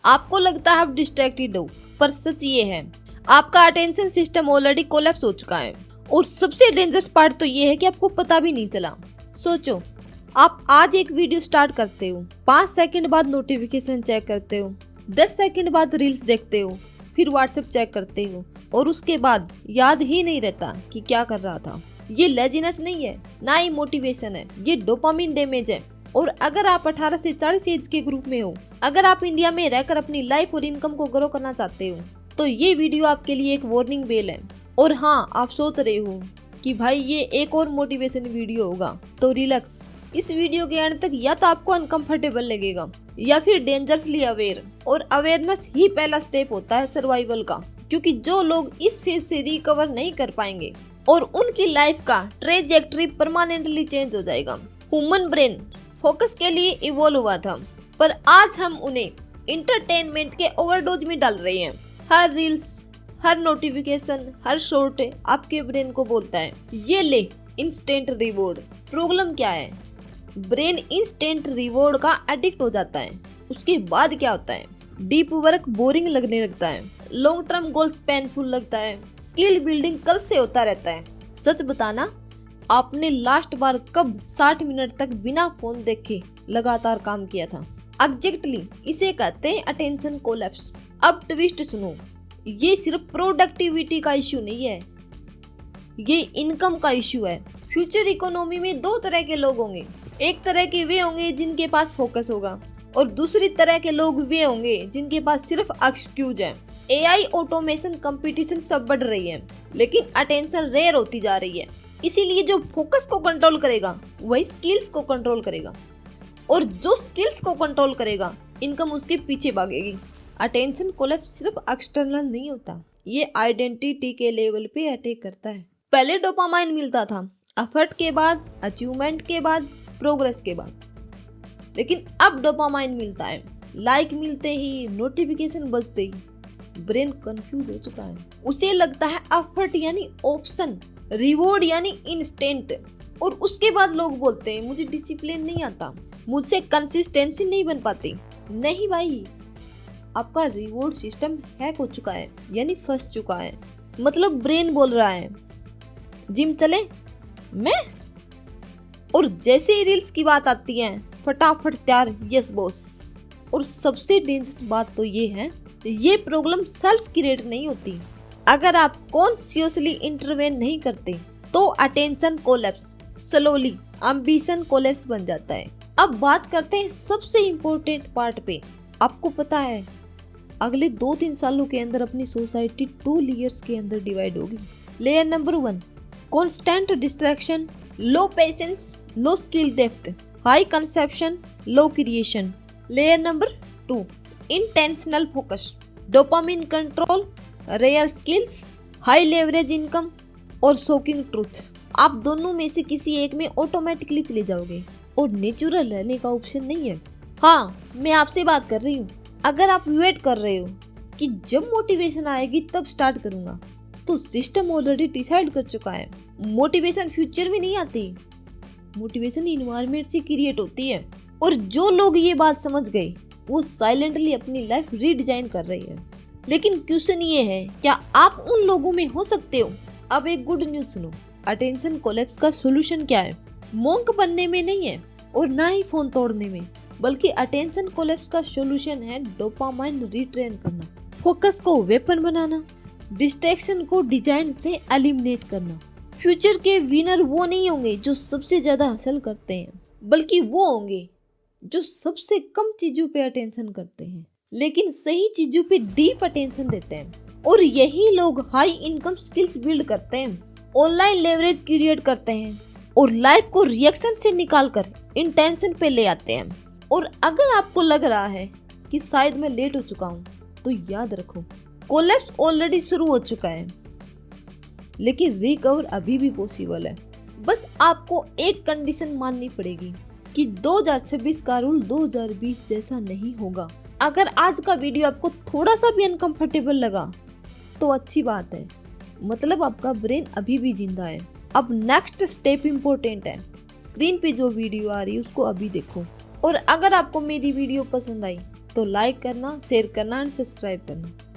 आपको लगता है आप डिस्ट्रैक्टेड हो, पर सच ये है आपका अटेंशन सिस्टम ऑलरेडी कोलैप्स हो चुका है। और सबसे डेंजरस पार्ट तो ये है कि आपको पता भी नहीं चला। सोचो, आप आज एक वीडियो स्टार्ट करते हो, 5 सेकंड बाद नोटिफिकेशन चेक करते हो, 10 सेकंड बाद रील्स देखते हो, फिर व्हाट्सएप चेक करते हो और उसके बाद याद ही नहीं रहता कि क्या कर रहा था। ये लेजीनेस नहीं है, ना ही मोटिवेशन है, ये डोपामिन डैमेज है। और अगर आप 18 से 40 एज के ग्रुप में हो, अगर आप इंडिया में रहकर अपनी लाइफ और इनकम को ग्रो करना चाहते हो, तो ये वीडियो आपके लिए एक वार्निंग बेल है। और हाँ, आप सोच रहे हो कि भाई ये एक और मोटिवेशन वीडियो होगा, तो रिलैक्स। इस वीडियो के एंड तक या तो आपको अनकंफर्टेबल लगेगा या फिर डेंजरसली अवेयर, और अवेयरनेस ही पहला स्टेप होता है सर्वाइवल का। क्योंकि जो लोग इस फेज से रिकवर नहीं कर पाएंगे और उनकी लाइफ का ट्रेजेक्टरी परमानेंटली चेंज हो जाएगा। ह्यूमन ब्रेन फोकस के लिए इवॉल्व हुआ था, पर आज हम उन्हें इंटरटेनमेंट के ओवरडोज में डाल रहे हैं। हर रील्स, हर नोटिफिकेशन, हर शॉर्ट आपके ब्रेन को बोलता है ये ले इंस्टेंट रिवॉर्ड। प्रॉब्लम क्या है? ब्रेन इंस्टेंट रिवॉर्ड का एडिक्ट हो जाता है। उसके बाद क्या होता है? डीप वर्क बोरिंग लगने लगता है, लॉन्ग टर्म गोल्स पेनफुल लगता है, स्किल बिल्डिंग कल से होता रहता है। सच बताना, आपने लास्ट बार कब 60 मिनट तक बिना फोन देखे लगातार काम किया था? एग्जैक्टली इसे कहते हैं अटेंशन कोलैप्स। अब ट्विस्ट सुनो, ये सिर्फ प्रोडक्टिविटी का इश्यू नहीं है, ये इनकम का इश्यू है। फ्यूचर इकोनॉमी में 2 तरह के लोग होंगे। एक तरह के वे होंगे जिनके पास फोकस होगा, और दूसरी तरह के लोग वे होंगे जिनके पास सिर्फ एक्सक्यूज है। एआई, ऑटोमेशन, कंपटीशन सब बढ़ रही है, लेकिन अटेंशन रेयर होती जा रही है। इसीलिए जो फोकस को कंट्रोल करेगा वही स्किल्स को कंट्रोल करेगा, और जो स्किल्स को कंट्रोल करेगा इनकम उसके पीछे भागेगी। अटेंशन कोलैप्स सिर्फ एक्सटर्नल नहीं होता, ये आइडेंटिटी के लेवल पे अटैक करता है। पहले डोपामाइन मिलता था एफर्ट के बाद, अचीवमेंट के बाद, प्रोग्रेस के बाद, लेकिन अब डोपामाइन मिलता है लाइक मिलते ही, नोटिफिकेशन बजते ही। ब्रेन कंफ्यूज हो चुका है, उसे लगता है एफर्ट यानी ऑप्शन, रिवॉर्ड यानी इंस्टेंट। और उसके बाद लोग बोलते हैं मुझे डिसिप्लिन नहीं आता, मुझसे कंसिस्टेंसी नहीं बन पाती। नहीं भाई, आपका रिवॉर्ड सिस्टम हैक हो चुका है, यानी फंस चुका है। मतलब ब्रेन बोल रहा है जिम चले मैं, और जैसे ही रील्स की बात आती है फटाफट तैयार, यस बॉस। और सबसे डेंजरस बात तो ये है, ये प्रॉब्लम सेल्फ क्रिएट नहीं होती। अगर आप कॉन्शियसली इंटरवेन नहीं करते तो attention collapse slowly ambition collapse बन जाता है। अब बात करते हैं सबसे इम्पोर्टेंट पार्ट पे। आपको पता है अगले 2-3 सालों के अंदर अपनी सोसाइटी 2 लेयर्स के अंदर डिवाइड होगी। Layer number 1 constant distraction, low patience, low skill depth, high conception, low creation. Layer number 2 intentional focus, dopamine control, rare skills, high leverage income और शॉकिंग ट्रूथ। आप दोनों में से किसी एक में ऑटोमेटिकली चले जाओगे और नेचुरल रहने का ऑप्शन नहीं है। हाँ, मैं आपसे बात कर रही हूँ। अगर आप वेट कर रहे हो कि जब मोटिवेशन आएगी तब स्टार्ट करूंगा, तो सिस्टम ऑलरेडी डिसाइड कर चुका है। मोटिवेशन फ्यूचर में नहीं आती, मोटिवेशन इन्वायरमेंट से क्रिएट होती है। और जो लोग ये बात समझ गए वो साइलेंटली अपनी लाइफ रीडिजाइन कर रही है। लेकिन क्वेश्चन ये है, क्या आप उन लोगों में हो सकते हो? अब एक गुड न्यूज सुनो, अटेंशन कोलैप्स का सॉल्यूशन क्या है? मोंक बनने में नहीं है और ना ही फोन तोड़ने में, बल्कि अटेंशन कोलैप्स का सॉल्यूशन है डोपामाइन रिट्रेन करना, फोकस को वेपन बनाना, डिस्ट्रैक्शन को डिजाइन से एलिमिनेट करना। फ्यूचर के विनर वो नहीं होंगे जो सबसे ज्यादा हासिल करते हैं, बल्कि वो होंगे जो सबसे कम चीजों पे अटेंशन करते हैं लेकिन सही चीजों पे डीप अटेंशन देते हैं। और यही लोग हाई इनकम स्किल्स बिल्ड करते हैं, ऑनलाइन लेवरेज क्रिएट करते हैं और लाइफ को रिएक्शन से निकालकर इंटेंशन पे ले आते हैं। और अगर आपको लग रहा है कि शायद मैं लेट हो चुका हूँ, तो याद रखो कोलैप्स ऑलरेडी शुरू हो चुका है, लेकिन रिकवर अभी भी पॉसिबल है। बस आपको एक कंडीशन माननी पड़ेगी कि 2026 का रूल 2020 जैसा नहीं होगा। अगर आज का वीडियो आपको थोड़ा सा भी अनकंफर्टेबल लगा तो अच्छी बात है, मतलब आपका ब्रेन अभी भी जिंदा है। अब नेक्स्ट स्टेप इम्पोर्टेंट है, स्क्रीन पे जो वीडियो आ रही है उसको अभी देखो। और अगर आपको मेरी वीडियो पसंद आई तो लाइक करना, शेयर करना एंड सब्सक्राइब करना।